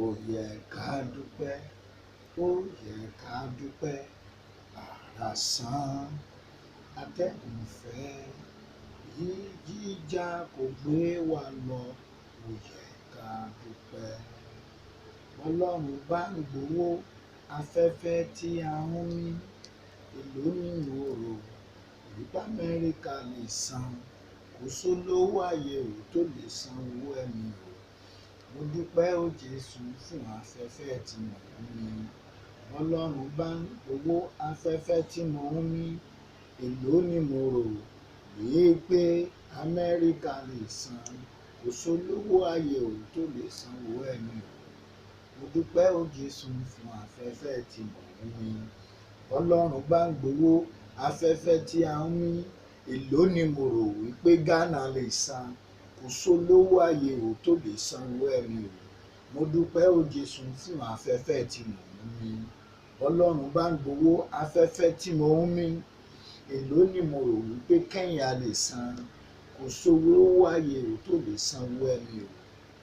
Ó yẹ ká dúpẹ́, ó yẹ ká dúpẹ́, àrá sán, atẹ́gùn fẹ́, jíjà kò gbé wa lọ, ó yẹ ká dúpẹ́. Ọlọ́run bá ń gbowó, afẹ́fẹ́ tí a ń mí, èló ni mo rò wípé Amẹ́ríkà lè san, kò sólówó ayé ò tó lè san owó ẹ̀mí o. Mo dúpẹ́ ó Jésù fún afẹ́fẹ́ tí mò ń mí. Ọlọ́run bá ń gbowó, afẹ́fẹ́ tí mò ń mí, èló ni mo rò wípé Amẹ́ríkà lè san, kò sólówó ayé ò tó lè san owó ẹ̀mí o. Mo dúpẹ́ ó Jésù fún afẹ́fẹ́ tí mò ń mí. Ọlọ́run bá ń gbowó, afẹ́fẹ́ tí a ń mí, èló ni mo rò wípé Ghana lè san, kò sólówó ayé ò tó lè san owó ẹ̀mí o. Mo dúpẹ́ ó Jésù fún afẹ́fẹ́ tí mò ń mí. Ọlọ́run bá ń gbowó, afẹ́fẹ́ tí mò ń mí, èló ni mo rò wípé Kenya lè san, kò sólówó ayé ò tó lè san owó ẹ̀mí o.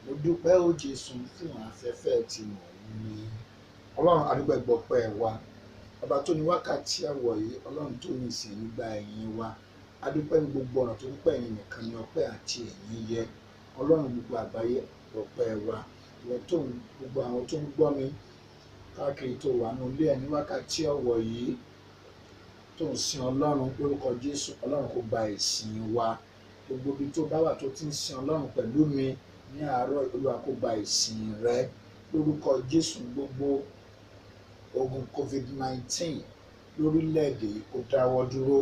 Mo dúpẹ́ ó Jésù fún afẹ́fẹ́ tí mò ń mí. Ọlọ́run adúpẹ́ gbọpẹ́ wa, ọba tó ní wákàtí àwọ̀ yìí, Ọlọ́run tó ní ìsìn nígbà ẹ̀yìn wa. Adúpẹ́ ní gbogbo ọ̀nà tó dúpẹ́ ẹ̀yìn nìkan ni ọpẹ́ àti ẹ̀yìn yẹ. Ọlọ́run gbogbo àgbáyé gbọpẹ́ wa. Gbogbo àwọn tó ń gbọ́ mi káàkiri tó wà nínú ilé ẹ̀ ní wákàtí ọ̀wọ̀ yìí tó ń sin Ọlọ́run lórúkọ Jésù, Ọlọ́run kó gba ìsìn wa. Gbogbo ibi tó bá wà tó ti ń sin Ọlọ́run pẹ̀lú mi ní àárọ̀, Olúwa kó gba ìsìn rẹ lórúkọ Jésù. Gbogbo ogun COVID-19 lórílẹ̀‐èdè kó dáwọ́ dúró.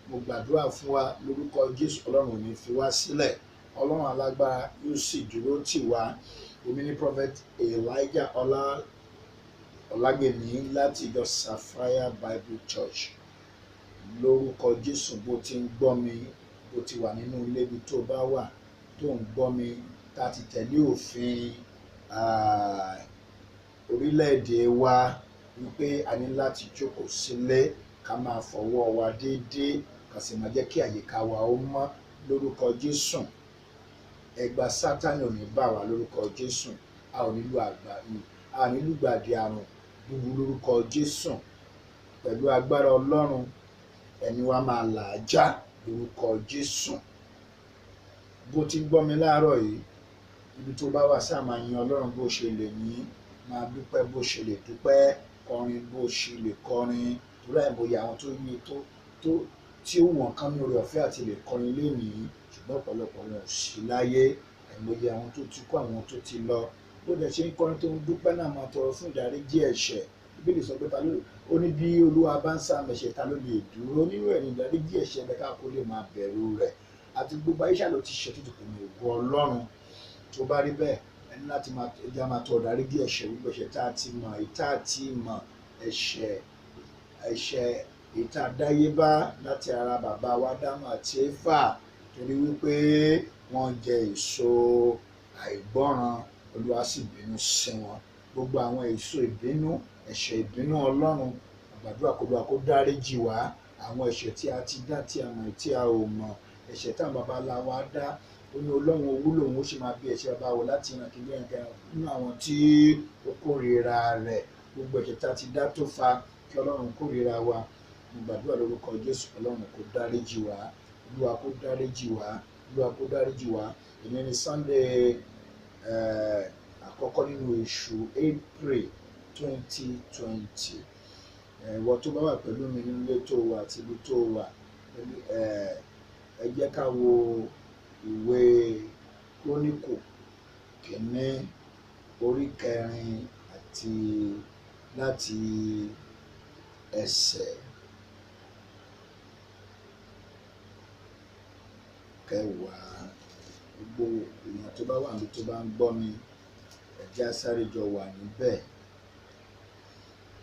Mo gbàdúrà fún wa lórúkọ Jésù, Ọlọ́run ò ní fi wá sílẹ̀. Ọlọ́run alágbára yóò sì dúró tì wá. Èmi ni Prophet Elijah Ọlágbèmí láti ìjọ Sapphire Bible Church. Lórúkọ Jésù, bó ti ń gbọ́ mi, bó ti wà nínú ilé ibi tó bá wà tó ń gbọ́ mi, tá ti tẹ̀lé òfin orílẹ̀-èdè wa wípé a ní láti jókòó sílé ká máa fọwọ́ wa déédéé ká sì máa jẹ́ kí àyíká wa ó mọ́ lórúkọ Jésù. Ẹgbà Sátánì ò ní bà wá lórúkọ Jésù. A ò ní lùgbàdì àrùn búburú lórúkọ Jésù. Pẹ̀lú agbára Ọlọ́run, ẹ̀mí wa máa là á já lórúkọ Jésù. Bó ti ń gbọ́ mi láàárọ̀ yìí, ibi tó bá wà sáà máa yin Ọlọ́run bó ṣe lè yìn, máa dúpẹ́ bó ṣe lè dúpẹ́, kọrin bó ṣe lè kọrin. Torí àìmọye àwọn tó yí tí ó wọ̀n kán ní oore ọ̀fẹ́ àti lè kọrin lénìí, ṣùgbọ́n ọ̀pọ̀lọpọ̀ wọn ò sí láyé. Àìmọye àwọn tó ti kú, àwọn tó ti lọ. Bó dẹ̀ ṣe ń kọrin tó ń dúpẹ́ náà, máa tọrọ fún ìdáríjì ẹ̀ṣẹ̀. Bíbélì sọ pé ó ní bí Olúwa bá ń sàmì ẹ̀ṣẹ̀, ta ló lè dúró nínú ẹ̀ ní ìdáríjì ẹ̀ṣẹ̀ bẹ́ẹ̀ ká kó lè máa bẹ̀rù rẹ̀. Àti gbogbo ayé ṣáà ló ti ṣẹ̀ tó ti kò ní ògo Ọlọ́run. Tó bá rí bẹ́ẹ̀, ẹni láti máa tọrọ ìdáríjì ẹ̀ṣẹ̀, gbogbo ẹ̀ṣẹ̀ tá a ti mọ̀, ìta àti mọ̀, ẹ̀ṣẹ̀ ìta dáyébá láti ara bàbá wa Ádámù àti Éfà, torí wípé wọ́n jẹ èso àìgbọ́ràn, Olúwa sì bínú sí wọn. Gbogbo àwọn èso ìbínú, ẹ̀ṣẹ̀ ìbínú Ọlọ́run, àgbàdúrà kó Olúwa kó dáríjì wá. Àwọn ẹ̀ṣẹ̀ tí a ti dá tí a mọ̀ tí a ò mọ̀, ẹ̀ṣẹ̀ táwọn baba ńlá wa dá, ó ní Ọlọ́run owú lòun ó sì máa bí ẹ̀ṣẹ̀ bá wò láti ìran kìíní ẹ̀kẹ́ nínú àwọn tí ó kórìíra rẹ̀. Gbogbo ẹ̀ṣẹ̀ tá a ti dá tó fa kí Ọlọ́run kórìíra wa, mo gbàdúrà lórúkọ Jésù, Ọlọ́run kó dáríjì wá. Olúwa kó dáríjì wá. Olúwa kó dáríjì wá. Èyí ni Sunday àkọ́kọ́ nínú oṣù April 2020. Ìwọ tó bá wà pẹ̀lú mi nínú ilé tó wà àti ibi tó wà, ẹ jẹ́ ká wo ìwé Kíróníkù kìíní orí 4 àti láti ẹsẹ̀ 10. Gbogbo èèyàn tó bá wà níbi tó bá ń gbọ́ mi, ẹ jẹ́ á sáré jọ wà níbẹ̀.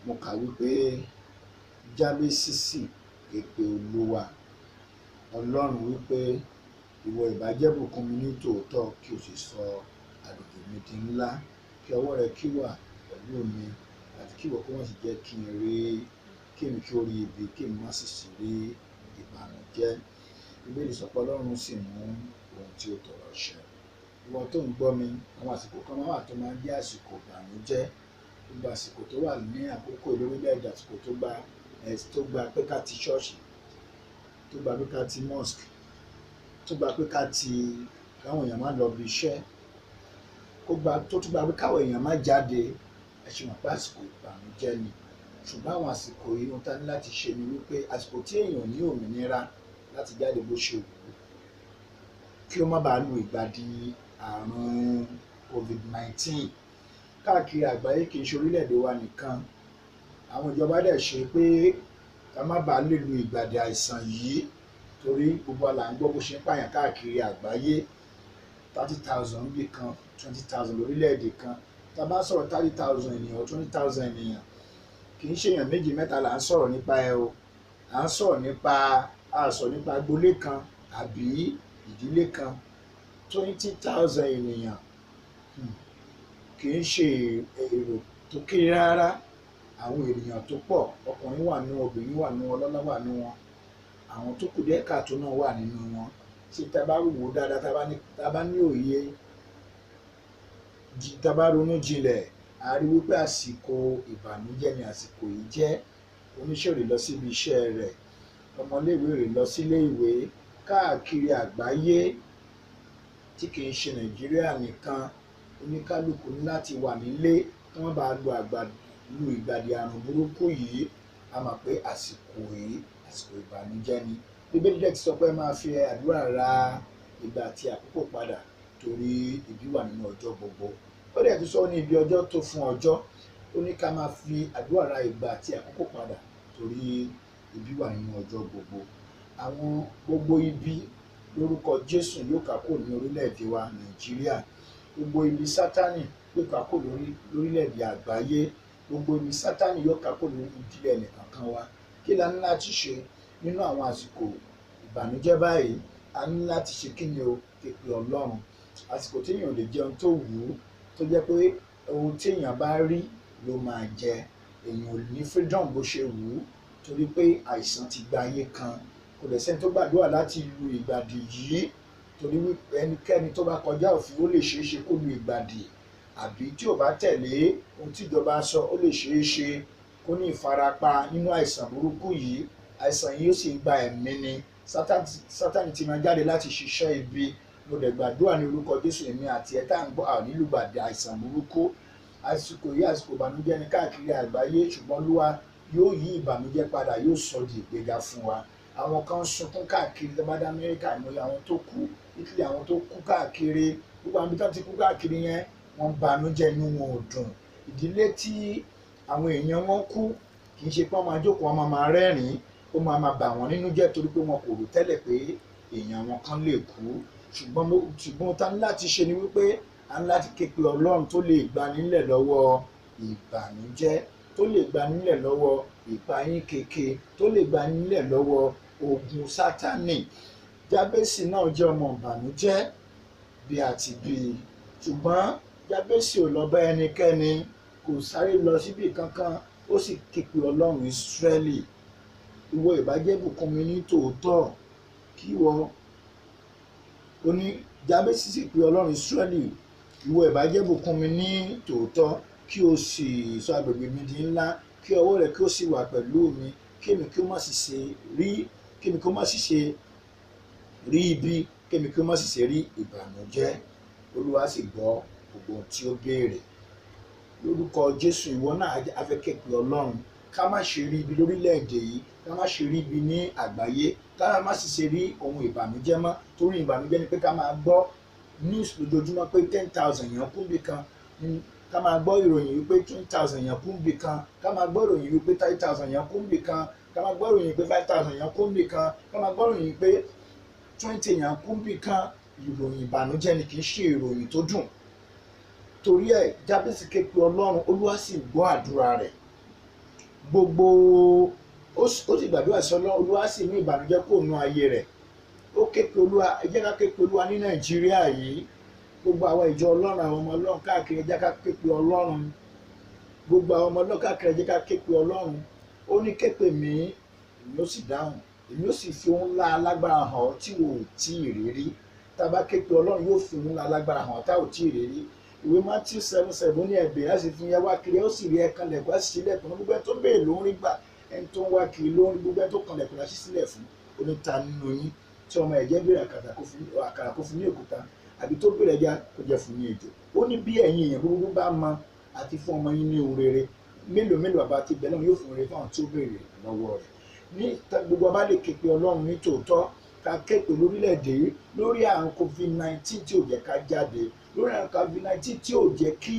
Mo kà wípé Jábésì sì ké pe Olúwa Ọlọ́run wípé, ìwọ ìbá jẹ́ bùkún mi ní tòótọ́ kí o sì sọ agbègbè mi di ńlá, kí ọwọ́ rẹ kí wà pẹ̀lú mi, àti kí ìwọ kó má sì jẹ́ kí èmi kí ó rí ibi, kí èmi má sì rí ìbànújẹ́. Bíbélì sọ pé Ọlọ́run sì mú ohun tí ó tọrọ ṣẹ. ìwọ tó ń gbọ́ mi, àwọn àsìkò kan máa wà tó máa ń jẹ́ àsìkò ìbànújẹ́. Gbogbo àsìkò tó wà ní àkókò lórílẹ̀-èdè, àsìkò tó gba pé ká ti ṣọ́ọ̀ṣì, tó gba pé ká ti mosque, tó gba pé káwọn èèyàn má lọ bí iṣẹ́, tó tún gba pé káwọn èèyàn má jáde. Ẹ ṣe mọ̀ pé àsìkò ìbànújẹ́ ni. Ṣùgbọ́n àwọn àsìkò yìí ohun tá ní láti ṣe ni wípé àsìkò tí èèyàn ní òmìnira láti jáde bó ṣe wù ú, kí ó má bàa lu ìgbàdí àrùn COVID-19 káàkiri àgbáyé, kì í ṣe orílẹ̀-èdè wa nìkan. Àwọn ìjọba dẹ̀ ṣe pé ká má bàa lè lu ìgbàdí àìsàn yìí, torí gbogbo wa là ń gbọ́ bó ṣe ń pààyàn káàkiri àgbáyé. 30,000 níbì kan, 20,000 lórílẹ̀-èdè kan. Tá a bá sọ̀rọ̀ 30,000 ènìyàn, 20,000 ènìyàn, kì í ṣe èèyàn méjì mẹ́ta là ń sọ̀rọ̀ nípa ẹ o. À ń sọ̀rọ̀ nípa agboolé kan àbí ìdílé kan. 20,000 ènìyàn kì í ṣe èrò tó kéré rárá. Àwọn ènìyàn tó pọ̀, ọkùnrin wà nínú, obìnrin wà nínú, ọlọ́lá wà nínú wọn, àwọn tó kù díẹ̀ káàtó náà wà nínú wọn. Tí tá bá wò ó dáadáa, tá bá ní òye, tá bá ronú jinlẹ̀, a rí wípé àsìkò ìbànújẹ́ ni àsìkò yìí jẹ́. Oníṣẹ́ ò lè lọ síbi iṣẹ́ rẹ̀, ọmọléèwé ò lè lọ sílé ìwé. Káàkiri àgbáyé tí kì í ṣe Nàìjíríà nìkan, oníkálukú ní láti wà nílé kí wọ́n bá lu ìgbàdí àrùn burúkú yìí. A mọ̀ pé àsìkò yìí àsìkò ìbànújẹ́ ni. Bíbélì dẹ̀ ti sọ pé máa fi àdúrà ra ìgbà àti àkókò padà, torí ibi wà nínú ọjọ́ gbogbo. Ó dẹ̀ ti sọ ní ibi ọjọ́ tó fún ọjọ́, ó ní ká máa fi àdúrà ra ìgbà àti àkókò padà, torí ibi wà nínú ọjọ́ gbogbo. Àwọn gbogbo ibi lórúkọ Jésù yóò ká kúrò ní orílẹ̀-èdè wa Nàìjíríà. Gbogbo ibi Sátánì yóò ká kúrò lórílẹ̀-èdè àgbáyé. Gbogbo ibi Sátánì yóò ká kúrò lórí ìdílé ẹnìkankan wa. Kí la ní láti ṣe nínú àwọn àsìkò ìbànújẹ́ báyìí? A ní láti ṣe kí ni o? Képe Ọlọ́run. Àsìkò tí èèyàn lè jẹun tó wù ú, tó jẹ́ pé ohun tí èèyàn bá rí ló máa jẹ. Èèyàn ò ní freedom bó ṣe wù ú, torí pé àìsàn ti gba ayé kan. Kò dẹ̀ sẹ́ni tó gbàdúrà láti lu ìgbàdí yìí, torí wípé ẹnikẹ́ni tó bá kọjá òfin ó lè ṣeé ṣe kó lu ìgbàdí, àbí tí ò bá tẹ̀lé ohun tí ìjọba sọ ó lè ṣeé ṣe kó ní ìfarapa nínú àìsàn burúkú yìí. Àìsàn yìí ó sì gba ẹ̀mí ni. Sátánì ti máa jáde láti ṣiṣẹ́ ibi. Mo dẹ̀ gbàdúrà ní orúkọ Jésù, èmi àti ẹ tá à ń gbọ́ àwọn nílùgbàdì àìsàn burúkú. Àsìkò yìí àsìkò ìbànújẹ́ ni káàkiri àgbáyé, ṣùgbọ́n Olúwa yóò yí ìbànújẹ́ padà, yóò sọ di ìgbéga fún wa. Àwọn kan sunkún káàkiri, tó bá dé Amẹ́ríkà, ìmọ̀ye àwọn tó kú, Italy àwọn tó kú káàkiri. Gbogbo àwọn ibi tó ti kú káàkiri yẹn, wọ́n bànújẹ́, inú wọn ò dùn. Ìdílé tí àwọn èèyàn wọn kú, kì í ṣe pé wọ́n máa jókòó, wọ́n máa rẹ́rìn-ín, ó máa bà wọ́n nínú jẹ́, torí pé wọn kò rò tẹ́lẹ̀ pé èèyàn wọn kan lè kú. Ṣùgbọ́n tá ní láti ṣe ni wípé a ní láti ké pe Ọlọ́run tó lè gbani nílẹ̀ lọ́wọ́ ìbànújẹ́, tó lè gbani nílẹ̀ lọ́wọ́ ìpayín keke, tó lè gbani nílẹ̀ lọ́wọ́ ogun Sátánì. Jábésì náà jẹ́ ọmọ ìbànújẹ́ bí a ti bí i, ṣùgbọ́n Jábésì ò lọ bá ẹnikẹ́ni, kò sáré lọ síbi kankan, ó sì ké pe Ọlọ́run Ísírẹ́lì. Ìwọ ìbàjẹ́ bùkún mi ní tòótọ́, kí wọ́n ó ní Jábésì sì pe Ọlọ́run Ísírẹ́lì, ìwọ ìbàjẹ́ bùkún mi ní tòótọ́, kí o sì sọ agbègbè mi di ńlá, kí ọwọ́ rẹ kí ó sì wà pẹ̀lú mi, kí èmi kí ó má sì ṣe rí ibi, kí èmi kí ó má sì ṣe rí ìbànújẹ́. Olúwa sì gbọ́ gbogbo ohun tí ó béèrè. Lórúkọ Jésù, ìwọ náà a fẹ́ ké pe Ọlọ́run, ká má ṣe rí ibi lórílẹ̀-èdè yìí, ká má ṣe rí ibi ní àgbáyé, ká má sì ṣe rí ohun ìbànújẹ́ mọ́. Torí ìbànújẹ́ ni pé ká máa gbọ́ news lójoojúmọ́ pé 10,000 èèyàn kú níbì kan, ká máa gbọ́ ìròyìn wípé 20,000 èèyàn kú níbì kan, ká máa gbọ́ ìròyìn wípé 30,000 èèyàn kú níbì kan, ká máa gbọ́ ìròyìn pé 5,000 èèyàn kú níbì kan, ká máa gbọ́ ìròyìn pé 20 èèyàn kú níbì kan. Ìròyìn ìbànújẹ́ ni, kì í ṣe ìròyìn tó dùn. Torí ẹ̀ Jábésì ké pe Ọlọ́run, Olúwa sì gbọ́ àdúrà rẹ̀. Ó sì gbàdúrà sí Ọlọ́run, Olúwa sì mú ìbànújẹ́ kúrò nínú ayé rẹ̀. Ó ké pe Olúwa. Ẹ jẹ́ ká ké pe Olúwa ní Nàìjíríà yìí. Gbogbo àwọn ìjọ Ọlọ́run, àwọn ọmọ Ọlọ́run káàkiri, ẹ jẹ́ ká ké pe Ọlọ́run. Gbogbo àwọn ọmọ Ọlọ́run káàkiri, ẹ jẹ́ ká ké pe Ọlọ́run. Ó ní ké pè mí, èmi ó sì dáhùn, èmi ó sì fi ohun ńlá alágbára hàn ọ́ tí o ò tí ì rí rí. tá a bá ké pe Ọlọ́run yóò fi òun lálágbára hàn tá ò tí ì rí. Ìwé Matthew 7:7 ní ẹ béèrè á sì fún yín, wá kiri ó sì rí, ẹ kanlẹ̀kùn á sì ṣílẹ̀kùn. Gbogbo ẹni tó ń béèrè ló ń rí gbà, ẹni tó ń wá kiri ló ń rí, gbogbo ẹni tó kanlẹ̀kùn á sì sílẹ̀ fún. Ó ní ta nínú yín tí ọmọ ẹ̀jẹ̀ béèrè àkàrà kó fún ní òkúta, àbí tó béèrè ẹja kó jẹ fún ní ejò. Ó ní bí ẹ̀yin èèyàn gbogbo bá mọ àti fún ọmọ yín ní ohun rere, mélòó mélòó àbá ti bẹ̀ náà yóò fún rere fáwọn tí ó béèrè lọ́wọ́ rẹ̀. Ní gbogbo ọba lè ké pe Ọlọ́run ní tòótọ́, ká ké pe lórílẹ̀‐èdè yìí lórí àrùn COVID-19 tí ò jẹ́ ká jáde, lórí àrùn COVID-19 tí ò jẹ́ kí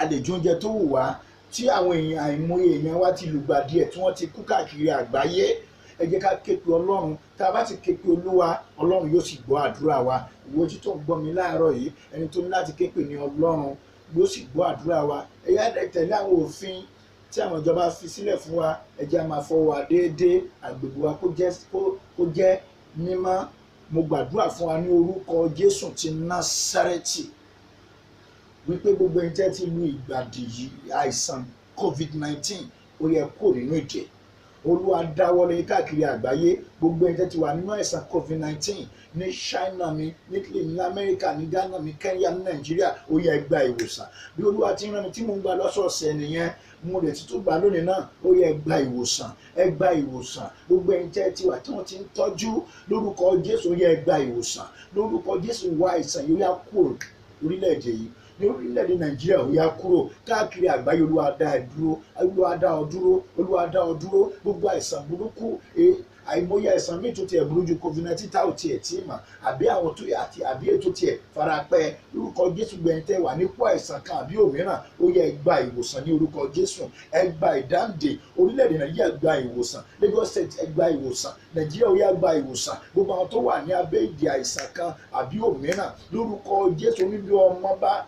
àlejò oúnjẹ tó wù wá, tí àwọn èèyàn àìmọye èèyàn wá ti lùgbàdì ẹ̀ tí wọ́n ti kú káàkiri àgbáyé. Ẹ jẹ́ ká ké pe Ọlọ́run. Tá a bá ti ké pe Olúwa, Ọlọ́run yóò sì gbọ́ àdúrà wa. Ìwọ ojú tó ń gbọ́ mi láàárọ̀ yìí, ẹni tó ní láti ké pe ní Ọlọ́run yóò sì gbọ́ àdúrà wa. Ẹ yá tẹ̀lé àwọn òfin tí àwọn ìjọba fi sílẹ̀ fún wa. Ẹ jẹ́ á máa fọwọ́ wa déédéé, agbègbè wa kó jẹ́ mímọ́. Mo gbàdúrà fún wa ní orúkọ Jésù ti Násárẹ́tì wípé gbogbo ẹni tẹ́ ti lu ìgbàdì yìí àìsàn COVID-19 ó yẹ kó nínú ìdè. Olúwa dáwọ́lé káàkiri àgbáyé. Gbogbo ẹni tẹ́ ti wà nínú àìsàn COVID-19 ní China, ní Italy, ní Amẹ́ríkà, ní Ghana, ní Kenya, ní Nàìjíríà, ó yẹ gba ìwòsàn. Bí Olúwa ti rán mi tí mo ń gba lọ́sọ̀ọ̀sẹ̀ nìyẹn, mo lè ti tún gbà lónìí náà, ó yẹ gba ìwòsàn. Ẹ gba ìwòsàn. Gbogbo ẹni tẹ́ ti wà tí wọ́n ti ń tọ́jú lórúkọ Jésù, ó yẹ gba ìwòsàn. Lórúkọ Jésù wá àìsàn yóò yá kúrò orílẹ̀-èdè yìí, ní orílẹ̀-èdè Nàìjíríà ó yá kúrò. Káàkiri àgbáyé Olúwa dá ẹ dúró, Olúwa dá ọ dúró, Olúwa dá ọ dúró. Gbogbo àìsàn burúkú, àìmọye àìsàn míì tó tiẹ̀ burú ju COVID-19 tá ò tiẹ̀ tí mà, àbí àwọn tó àbí ètò tiẹ̀ farapẹ́. Lórúkọ Jésù gbẹ̀ntẹ́ wà nípò àìsàn kan àbí òmíràn, ó yẹ gba ìwòsàn ní orúkọ Jésù. Ẹ gba ìdáǹdè. Orílẹ̀-èdè Nàìjíríà gba ìwòsàn. Lagos State ẹ gba ìwòsàn. Nàìjíríà ó yá gba ìwòsàn. Gbogbo àwọn tó wà ní abẹ́ ìdè àìsàn kan àbí òmíràn, lórúkọ Jésù níbi ọmọ bá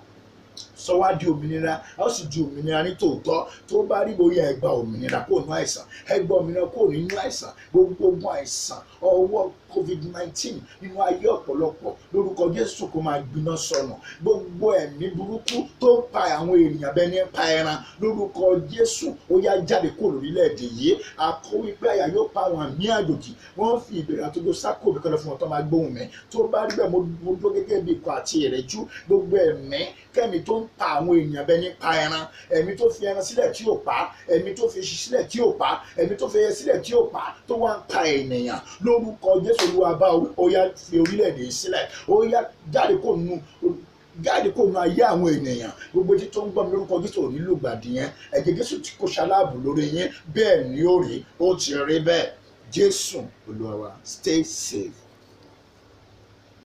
sọ wá di òmìnira, a ó sì di òmìnira ní tòótọ́. Tó bá rí bóyá ẹ gba òmìnira kó nínú àìsàn, ẹ gba òmìnira kó nínú àìsàn. Gbogbo àìsàn ọwọ́ COVID-19 nínú ayé ọ̀pọ̀lọpọ̀, lórúkọ Jésù kó máa gbiná sọnù. Gbogbo ẹ̀mí burúkú tó pa àwọn ènìyàn bẹ́ẹ̀ ní pa ẹran, lórúkọ Jésù ó yá jáde kó lórílẹ̀‐èdè yìí. Àkọ́ wípé àyà yóò pa àwọn àmì àjòjì, wọ́n fi ìbẹ̀rẹ̀ àtọ́jọ́ sákò bí kọ́lẹ́ fún wọn tó máa gbóhùn mi. Tó bá rí bẹ́ẹ̀, mo dúró gẹ́gẹ́ bí ikọ̀ àti ìrẹ́jú. Gbogbo ẹ̀mí kẹ́mi tó ń pa àwọn èèyàn bẹ́ẹ̀ ní pa ẹran, ẹ̀mí tó fi ẹran sílẹ̀ tí ò pa, ẹ̀mí tó fi eṣin sílẹ̀ tí ò pa, ẹ̀mí tó fi ẹyẹ sílẹ̀ tí ò pa, tó wá ń pa ènìyàn, lórúkọ Jésù Olúwa bá ó yá fi orílẹ̀-èdè yìí sílẹ̀. Ó yá jáde kó nu ayé àwọn ènìyàn. Gbogbo tí tó ń gbọ́ mi lórúkọ Jésù ò ní lùgbàdì yẹn. Ẹ̀jẹ̀ Jésù tí kò ṣaláàbò lórí yín, bẹ́ẹ̀ ni ó rí, ó ti rí bẹ́ẹ̀. Jésù Olúwa wa, stay safe.